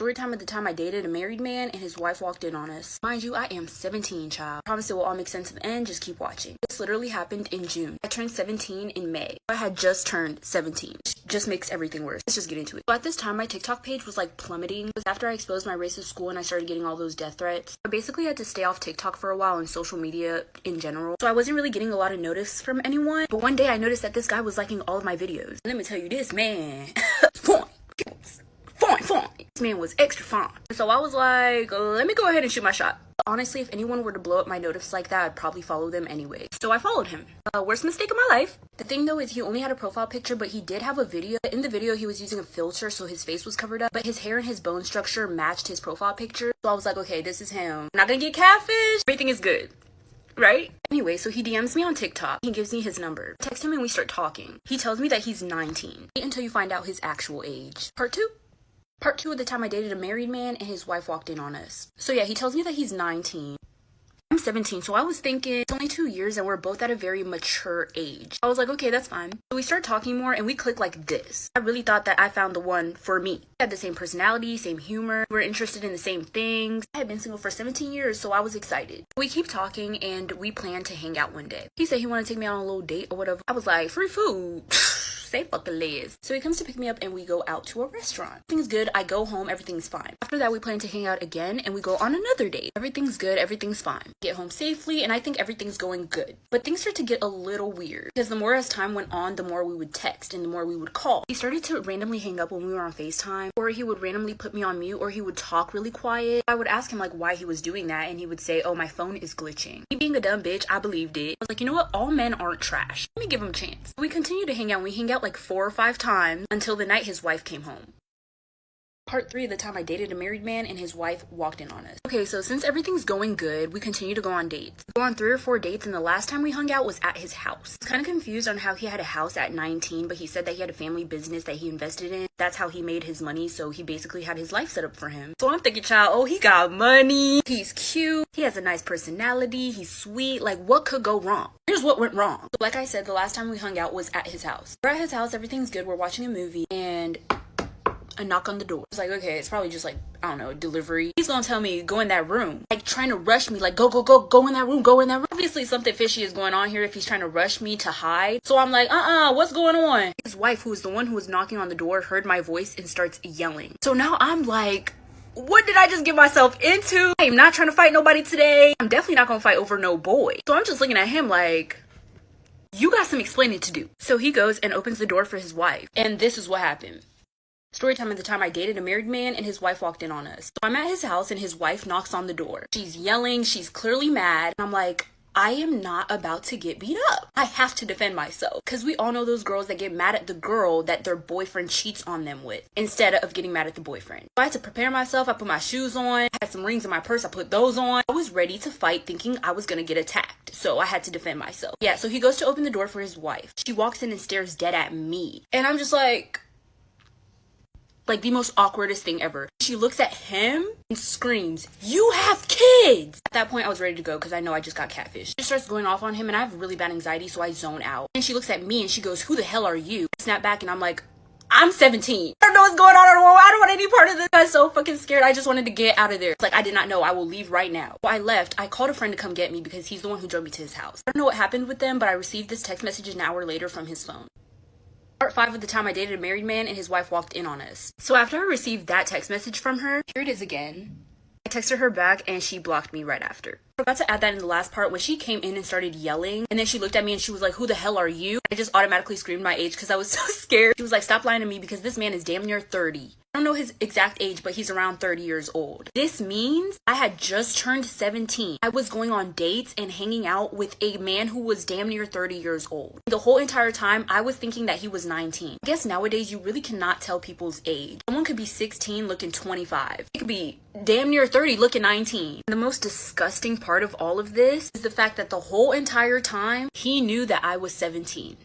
Story time at the time I dated a married man and his wife walked in on us. Mind you, I am 17, child. Promise it will all make sense at the end, just keep watching. This literally happened in June. I turned 17 in May. I had just turned 17. Just makes everything worse. Let's just get into it. So at this time, my TikTok page was like plummeting. It was after I exposed my racist school and I started getting all those death threats. I basically had to stay off TikTok for a while and social media in general. So I wasn't really getting a lot of notice from anyone. But one day I noticed that this guy was liking all of my videos. Let me tell you this, man. Fine. This man was extra fine. So I was like, let me go ahead and shoot my shot. Honestly, if anyone were to blow up my notice like that, I'd probably follow them anyway. So I followed him. Worst mistake of my life. The thing though is he only had a profile picture, but he did have a video. In the video, he was using a filter, so his face was covered up, but his hair and his bone structure matched his profile picture. So I was like, okay, this is him. I'm not gonna get catfish. Everything is good. Right? Anyway, so he DMs me on TikTok. He gives me his number. I text him and we start talking. He tells me that he's 19. Wait until you find out his actual age. Part 2? Part 2 of the time I dated a married man and his wife walked in on us. So yeah, he tells me that he's 19. I'm 17, so I was thinking it's only 2 years and we're both at a very mature age. I was like, okay, that's fine. So we start talking more and we click like this. I really thought that I found the one for me. We had the same personality, same humor. We were interested in the same things. I had been single for 17 years, so I was excited. We keep talking and we plan to hang out one day. He said he wanted to take me on a little date or whatever. I was like, free food. Say fucking Liz. So he comes to pick me up and we go out to a restaurant. Everything's good. I go home. Everything's fine. After that, we plan to hang out again and we go on another date. Everything's good. Everything's fine. Get home safely and I think everything's going good. But things start to get a little weird because the more as time went on, the more we would text and the more we would call. He started to randomly hang up when we were on FaceTime, or he would randomly put me on mute, or he would talk really quiet. I would ask him like why he was doing that and he would say, oh, my phone is glitching. Me being a dumb bitch, I believed it. I was like, you know what? All men aren't trash. Let me give him a chance. We continue to hang out. We hang out like 4 or 5 times until the night his wife came home. Part 3 of the time I dated a married man and his wife walked in on us. Okay, so since everything's going good, we continue to go on dates. We go on 3 or 4 dates and the last time we hung out was at his house. I was kind of confused on how he had a house at 19, but he said that he had a family business that he invested in. That's how he made his money, so he basically had his life set up for him. So I'm thinking, child, oh, he got money. He's cute. He has a nice personality. He's sweet. Like, what could go wrong? Here's what went wrong. So like I said, the last time we hung out was at his house. We're at his house, everything's good. We're watching a movie and a knock on the door. It's like, okay, it's probably just like, I don't know, a delivery. He's gonna tell me, go in that room. Like, trying to rush me, like, go in that room, go in that room. Obviously, something fishy is going on here if he's trying to rush me to hide. So I'm like, what's going on? His wife, who was the one who was knocking on the door, heard my voice and starts yelling. So now I'm like, what did I just get myself into? I am not trying to fight nobody today. I'm definitely not gonna fight over no boy. So I'm just looking at him like, you got some explaining to do. So he goes and opens the door for his wife. And this is what happened. Story time at the time I dated a married man and his wife walked in on us. So I'm at his house and his wife knocks on the door. She's yelling, she's clearly mad. And I'm like, I am not about to get beat up. I have to defend myself. Because we all know those girls that get mad at the girl that their boyfriend cheats on them with, instead of getting mad at the boyfriend. So I had to prepare myself. I put my shoes on. I had some rings in my purse. I put those on. I was ready to fight, thinking I was gonna get attacked. So I had to defend myself. Yeah, so he goes to open the door for his wife. She walks in and stares dead at me. And I'm just like the most awkwardest thing ever. She looks at him and screams, "You have kids!" At that point, I was ready to go because I know I just got catfished. She starts going off on him and I have really bad anxiety, so I zone out. And she looks at me and she goes, "Who the hell are you?" I snap back and I'm like, I'm 17. I don't know what's going on. I don't want any part of this. I was so fucking scared. I just wanted to get out of there. It's like, I did not know. I will leave right now. So I left. I called a friend to come get me because he's the one who drove me to his house. I don't know what happened with them, but I received this text message an hour later from his phone. Part 5 of the time I dated a married man and his wife walked in on us. So after I received that text message from her, here it is again. I texted her back and she blocked me right after. I forgot to add that in the last part when she came in and started yelling and then she looked at me and she was like, "Who the hell are you?" I just automatically screamed my age because I was so scared. She was like, "Stop lying to me because this man is damn near 30. I don't know his exact age, but he's around 30 years old. This means I had just turned 17. I was going on dates and hanging out with a man who was damn near 30 years old. The whole entire time, I was thinking that he was 19. I guess nowadays, you really cannot tell people's age. Someone could be 16 looking 25. It could be damn near 30 looking 19. The most disgusting part of all of this is the fact that the whole entire time, he knew that I was 17.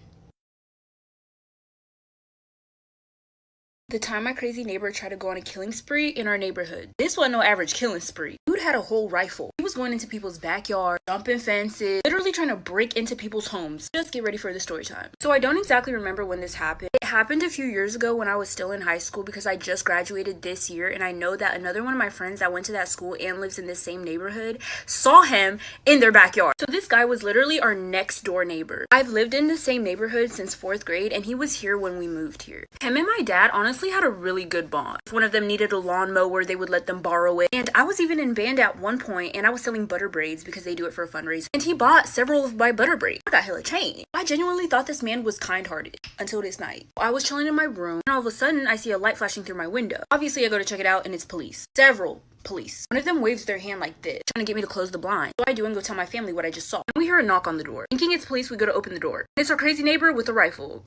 The time my crazy neighbor tried to go on a killing spree in our neighborhood. This wasn't no average killing spree. Dude had a whole rifle. He was going into people's backyard, jumping fences, literally trying to break into people's homes. Just get ready for the story time. So I don't exactly remember when this happened. It happened a few years ago when I was still in high school because I just graduated this year, and I know that another one of my friends that went to that school and lives in this same neighborhood saw him in their backyard. So this guy was literally our next door neighbor. I've lived in the same neighborhood since 4th grade, and he was here when we moved here. Him and my dad honestly had a really good bond. If one of them needed a lawnmower, they would let them borrow it. And I was even in band at one point, and I was selling butter braids because they do it for a fundraiser. And he bought several of my butter braids. I got hella changed. I genuinely thought this man was kind-hearted until this night. I was chilling in my room, and all of a sudden I see a light flashing through my window. Obviously I go to check it out, and it's police. Several police. One of them waves their hand like this, trying to get me to close the blind. So I do and go tell my family what I just saw. And we hear a knock on the door. Thinking it's police, we go to open the door. It's our crazy neighbor with a rifle.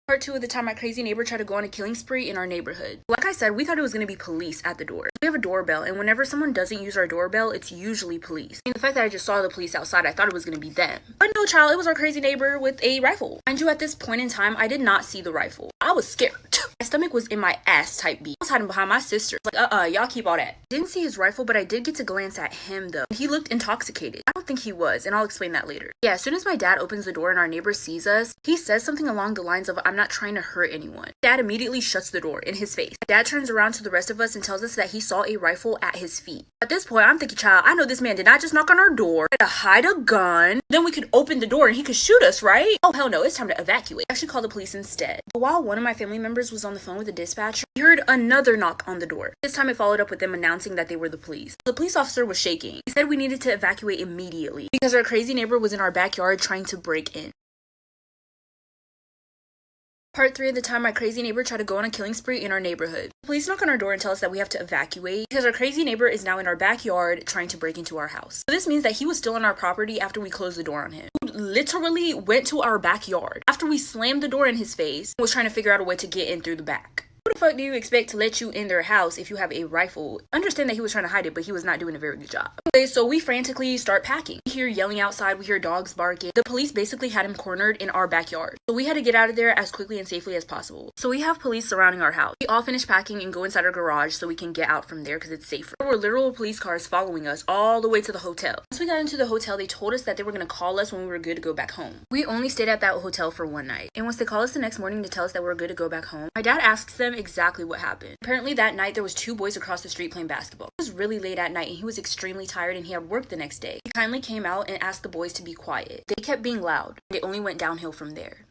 Part 2 of the time my crazy neighbor tried to go on a killing spree in our neighborhood. Like I said, we thought it was going to be police at the door. We have a doorbell, and whenever someone doesn't use our doorbell, it's usually police. And the fact that I just saw the police outside, I thought it was going to be them. But no, child, it was our crazy neighbor with a rifle. Mind you, at this point in time, I did not see the rifle. I was scared. My stomach was in my ass type beat. I was hiding behind my sister. Like, y'all keep all that. Didn't see his rifle, but I did get to glance at him though. He looked intoxicated. I don't think he was, and I'll explain that later. Yeah, as soon as my dad opens the door and our neighbor sees us, he says something along the lines of, "I'm not trying to hurt anyone." Dad immediately shuts the door in his face. Dad turns around to the rest of us and tells us that he saw a rifle at his feet. At this point, I'm thinking, child, I know this man did not just knock on our door to hide a gun. Then we could open the door and he could shoot us, right? Oh, hell no, it's time to evacuate. I should call the police instead. But while one of my family members was on the phone with the dispatcher, we heard another knock on the door. This time it followed up with them announcing that they were the police. The police officer was shaking. He said we needed to evacuate immediately because our crazy neighbor was in our backyard trying to break in. Part 3 of the time my crazy neighbor tried to go on a killing spree in our neighborhood. Police knock on our door and tell us that we have to evacuate because our crazy neighbor is now in our backyard trying to break into our house. So this means that he was still on our property after we closed the door on him. He literally went to our backyard after we slammed the door in his face and was trying to figure out a way to get in through the back. Who the fuck do you expect to let you in their house if you have a rifle? Understand that he was trying to hide it, but he was not doing a very good job. Okay, so we frantically start packing. We hear yelling outside, we hear dogs barking. The police basically had him cornered in our backyard. So we had to get out of there as quickly and safely as possible. So we have police surrounding our house. We all finish packing and go inside our garage so we can get out from there because it's safer. There were literal police cars following us all the way to the hotel. Once we got into the hotel, they told us that they were going to call us when we were good to go back home. We only stayed at that hotel for one night. And once they called us the next morning to tell us that we were good to go back home, my dad asks them exactly what happened. Apparently that night there was 2 boys across the street playing basketball. It was really late at night and he was extremely tired and he had work the next day. He kindly came out and asked the boys to be quiet. They kept being loud and it only went downhill from there.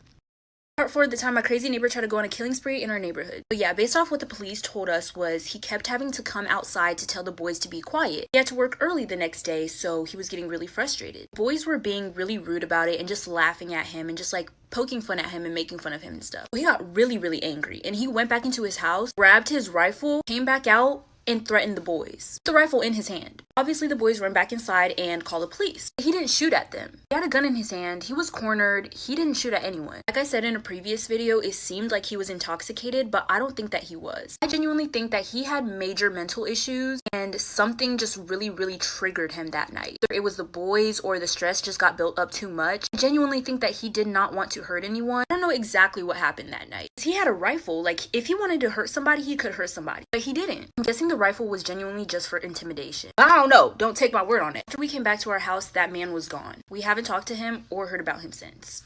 Part 4 of the time my crazy neighbor tried to go on a killing spree in our neighborhood. But yeah, based off what the police told us was he kept having to come outside to tell the boys to be quiet. He had to work early the next day, so he was getting really frustrated. Boys were being really rude about it and just laughing at him and just like poking fun at him and making fun of him and stuff. He got really angry and he went back into his house, grabbed his rifle, came back out, and threatened the boys. The rifle in his hand. Obviously the boys run back inside and call the police. He didn't shoot at them. He had a gun in his hand, he was cornered, he didn't shoot at anyone. Like I said in a previous video, it seemed like he was intoxicated, but I don't think that he was. I genuinely think that he had major mental issues and something just really triggered him that night. Either it was the boys or the stress just got built up too much. I genuinely think that he did not want to hurt anyone. I don't know exactly what happened that night. He had a rifle, like if he wanted to hurt somebody, he could hurt somebody, but he didn't. I'm guessing the rifle was genuinely just for intimidation. I don't know, don't take my word on it. After we came back to our house, that man was gone. We haven't talked to him or heard about him since.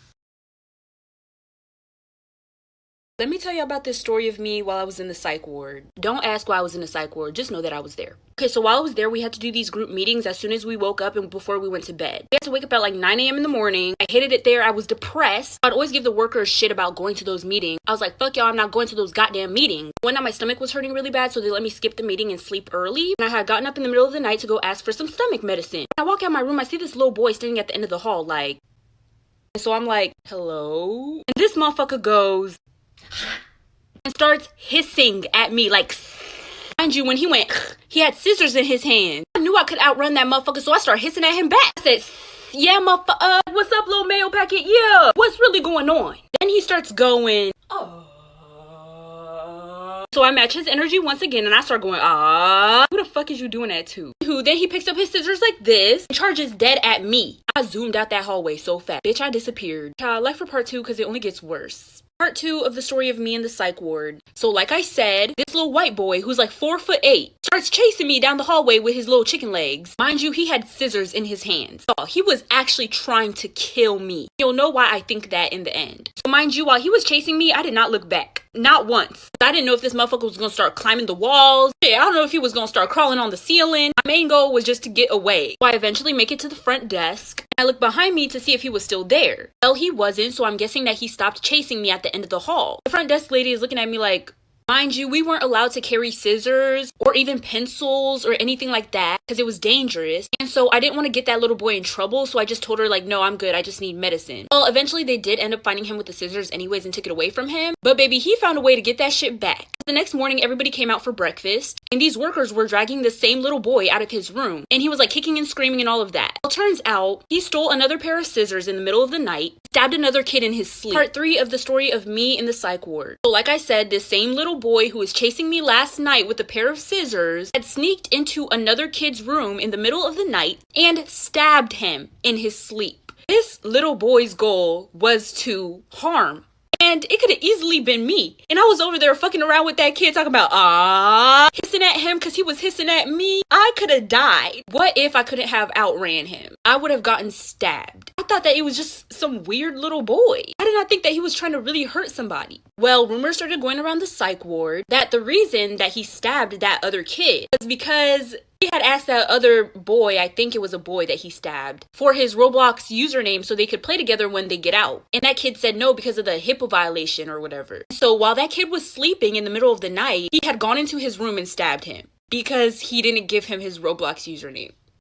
Let me tell you about this story of me while I was in the psych ward. Don't ask why I was in the psych ward, just know that I was there. Okay, so while I was there, we had to do these group meetings as soon as we woke up and before we went to bed. We had to wake up at like 9 a.m. in the morning. I hated it there. I was depressed. I'd always give the workers shit about going to those meetings. I was like, fuck y'all, I'm not going to those goddamn meetings. One night my stomach was hurting really bad, so they let me skip the meeting and sleep early. And I had gotten up in the middle of the night to go ask for some stomach medicine. When I walk out my room, I see this little boy standing at the end of the hall, like, and so I'm like, hello? And this motherfucker goes and starts hissing at me like, mind you, when he went, he had scissors in his hand. I knew I could outrun that motherfucker, so I started hissing at him back. I said, yeah, motherfucker, what's up, little mail packet? Yeah, what's really going on? Then he starts going, oh. So I match his energy once again and I start going, who the fuck is you doing that to? Then he picks up his scissors like this and charges dead at me. I zoomed out that hallway so fast. Bitch, I disappeared. Child, life for part 2 because it only gets worse. Part 2 of the story of me in the psych ward. So like I said, this little white boy who's like 4'8" starts chasing me down the hallway with his little chicken legs. Mind you, he had scissors in his hands. So he was actually trying to kill me. You'll know why I think that in the end. So mind you, while he was chasing me, I did not look back. Not once. I didn't know if this motherfucker was gonna start climbing the walls. I don't know if he was gonna start crawling on the ceiling. My main goal was just to get away. So I eventually make it to the front desk. I look behind me to see if he was still there. Well, he wasn't, so I'm guessing that he stopped chasing me at the end of the hall. The front desk lady is looking at me like, mind you, we weren't allowed to carry scissors or even pencils or anything like that because it was dangerous. And so I didn't want to get that little boy in trouble. So I just told her like, no, I'm good. I just need medicine. Well, eventually they did end up finding him with the scissors anyways and took it away from him. But baby, he found a way to get that shit back. The next morning, everybody came out for breakfast and these workers were dragging the same little boy out of his room. And he was like kicking and screaming and all of that. Well, turns out he stole another pair of scissors in the middle of the night, stabbed another kid in his sleep. Part 3 of the story of me in the psych ward. So like I said, this same little boy who was chasing me last night with a pair of scissors had sneaked into another kid's room in the middle of the night and stabbed him in his sleep. This little boy's goal was to harm. And it could have easily been me. And I was over there fucking around with that kid talking about, hissing at him because he was hissing at me. I could have died. What if I couldn't have outran him? I would have gotten stabbed. I thought that it was just some weird little boy. I did not think that he was trying to really hurt somebody. Well, rumors started going around the psych ward that the reason that he stabbed that other kid was because he had asked that other boy, I think it was a boy that he stabbed, for his Roblox username so they could play together when they get out. And that kid said no because of the HIPAA violation or whatever. So while that kid was sleeping in the middle of the night, he had gone into his room and stabbed him because he didn't give him his Roblox username.